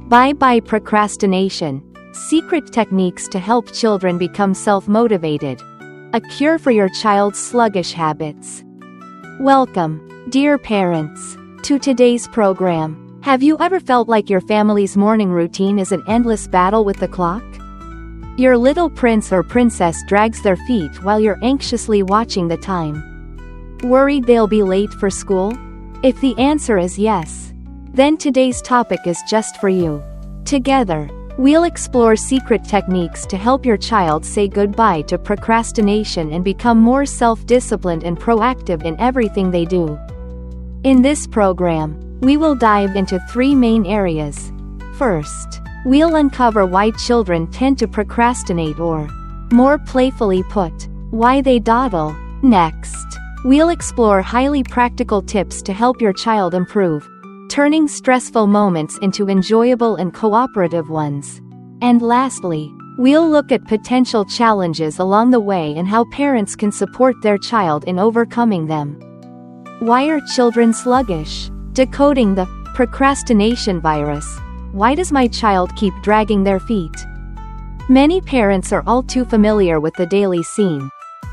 Bye-bye procrastination. Secret techniques to help children become self-motivated. A cure for your child's sluggish habits. Welcome, dear parents, to today's program. Have you ever felt like your family's morning routine is an endless battle with the clock? Your little prince or princess drags their feet while you're anxiously watching the time. Worried they'll be late for school? If the answer is yes, then today's topic is just for you. Together, we'll explore secret techniques to help your child say goodbye to procrastination and become more self-disciplined and proactive in everything they do. In this program, we will dive into 3 main areas. First, we'll uncover why children tend to procrastinate, or, more playfully put, why they dawdle. Next, we'll explore highly practical tips to help your child improve, turning stressful moments into enjoyable and cooperative ones. And lastly, we'll look at potential challenges along the way and how parents can support their child in overcoming them. Why are children sluggish? Decoding the procrastination virus. Why does my child keep dragging their feet? Many parents are all too familiar with the daily scene,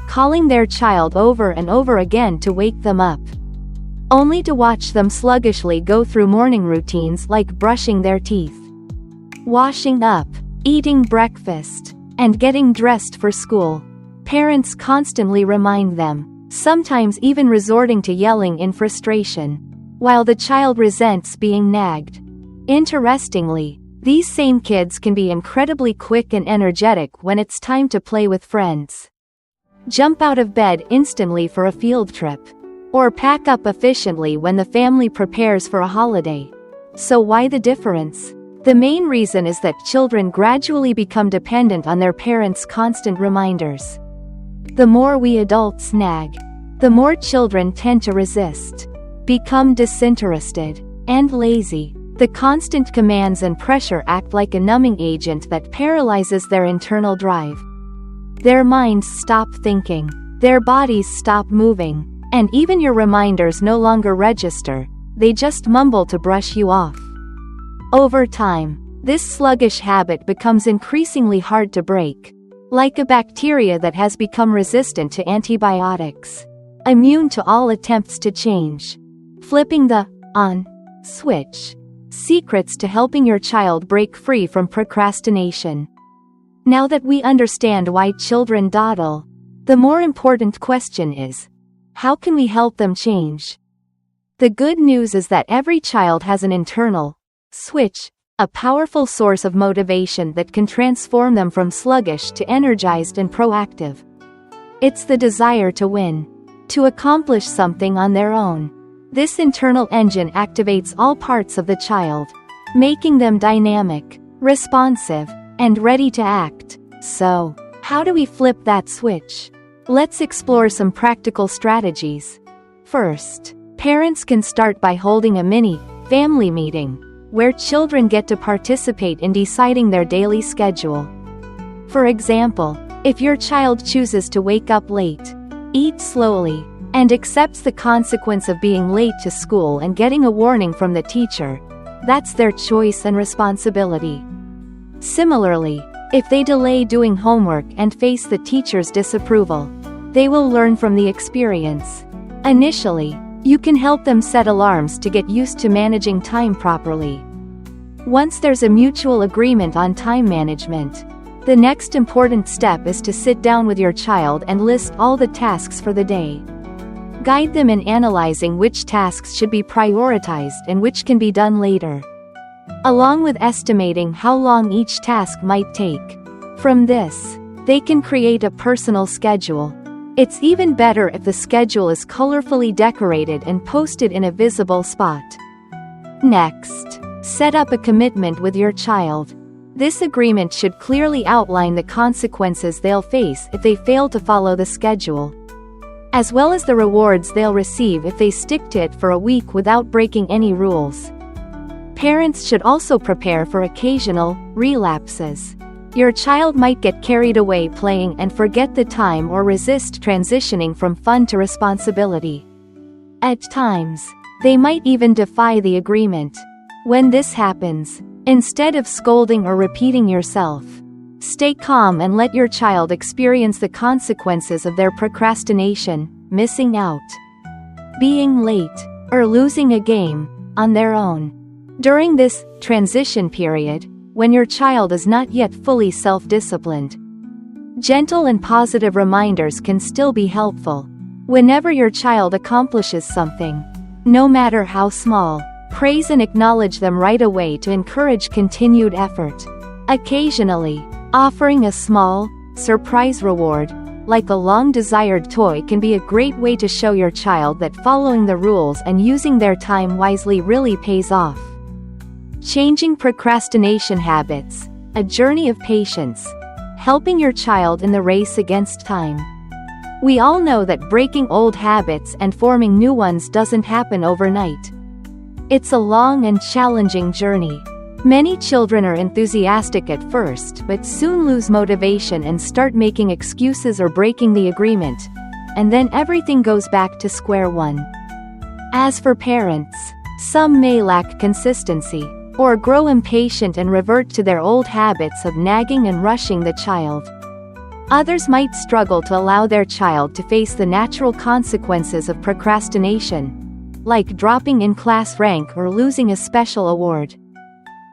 calling their child over and over again to wake them up, only to watch them sluggishly go through morning routines like brushing their teeth, washing up, eating breakfast, and getting dressed for school. Parents constantly remind them, sometimes even resorting to yelling in frustration, while the child resents being nagged. Interestingly, these same kids can be incredibly quick and energetic when it's time to play with friends, jump out of bed instantly for a field trip, or pack up efficiently when the family prepares for a holiday. So why the difference? The main reason is that children gradually become dependent on their parents' constant reminders. The more we adults nag, the more children tend to resist, become disinterested, and lazy. The constant commands and pressure act like a numbing agent that paralyzes their internal drive. Their minds stop thinking, their bodies stop moving, and even your reminders no longer register, they just mumble to brush you off. Over time, this sluggish habit becomes increasingly hard to break, like a bacteria that has become resistant to antibiotics, immune to all attempts to change. Flipping the on switch. Secrets to helping your child break free from procrastination. Now that we understand why children dawdle, the more important question is, how can we help them change? The good news is that every child has an internal switch, a powerful source of motivation that can transform them from sluggish to energized and proactive. It's the desire to win, to accomplish something on their own. This internal engine activates all parts of the child, making them dynamic, responsive, and ready to act. So, how do we flip that switch? Let's explore some practical strategies. First, parents can start by holding a mini family meeting, where children get to participate in deciding their daily schedule. For example, if your child chooses to wake up late, eat slowly, and accepts the consequence of being late to school and getting a warning from the teacher, that's their choice and responsibility. Similarly, if they delay doing homework and face the teacher's disapproval, they will learn from the experience. Initially, you can help them set alarms to get used to managing time properly. Once there's a mutual agreement on time management, the next important step is to sit down with your child and list all the tasks for the day. Guide them in analyzing which tasks should be prioritized and which can be done later, along with estimating how long each task might take. From this, they can create a personal schedule. It's even better if the schedule is colorfully decorated and posted in a visible spot. Next, set up a commitment with your child. This agreement should clearly outline the consequences they'll face if they fail to follow the schedule, as well as the rewards they'll receive if they stick to it for a week without breaking any rules. Parents should also prepare for occasional relapses. Your child might get carried away playing and forget the time or resist transitioning from fun to responsibility. At times, they might even defy the agreement. When this happens, Instead of scolding or repeating yourself, stay calm and let your child experience the consequences of their procrastination, missing out, being late, or losing a game, on their own. During this transition period, when your child is not yet fully self-disciplined, gentle and positive reminders can still be helpful. Whenever your child accomplishes something, no matter how small, praise and acknowledge them right away to encourage continued effort. Occasionally, offering a small, surprise reward, like a long-desired toy, can be a great way to show your child that following the rules and using their time wisely really pays off. Changing procrastination habits, a journey of patience, helping your child in the race against time. We all know that breaking old habits and forming new ones doesn't happen overnight. It's a long and challenging journey. Many children are enthusiastic at first but soon lose motivation and start making excuses or breaking the agreement, and then everything goes back to square one. As for parents, some may lack consistency, or grow impatient and revert to their old habits of nagging and rushing the child. Others might struggle to allow their child to face the natural consequences of procrastination, like dropping in class rank or losing a special award.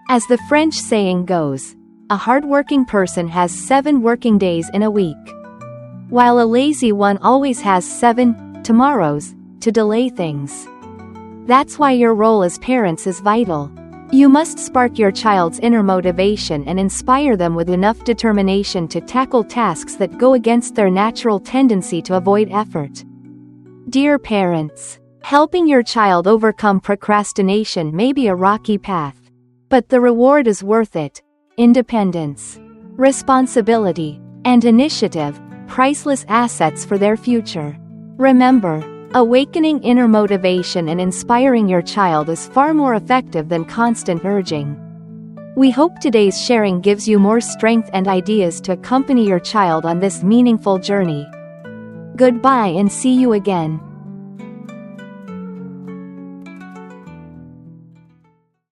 As the French saying goes, a hardworking person has 7 working days in a week, while a lazy one always has 7 tomorrows to delay things. That's why your role as parents is vital. You must spark your child's inner motivation and inspire them with enough determination to tackle tasks that go against their natural tendency to avoid effort. Dear parents, helping your child overcome procrastination may be a rocky path, but the reward is worth it. Independence, responsibility, and initiative, priceless assets for their future. Remember, awakening inner motivation and inspiring your child is far more effective than constant urging. We hope today's sharing gives you more strength and ideas to accompany your child on this meaningful journey. Goodbye and see you again.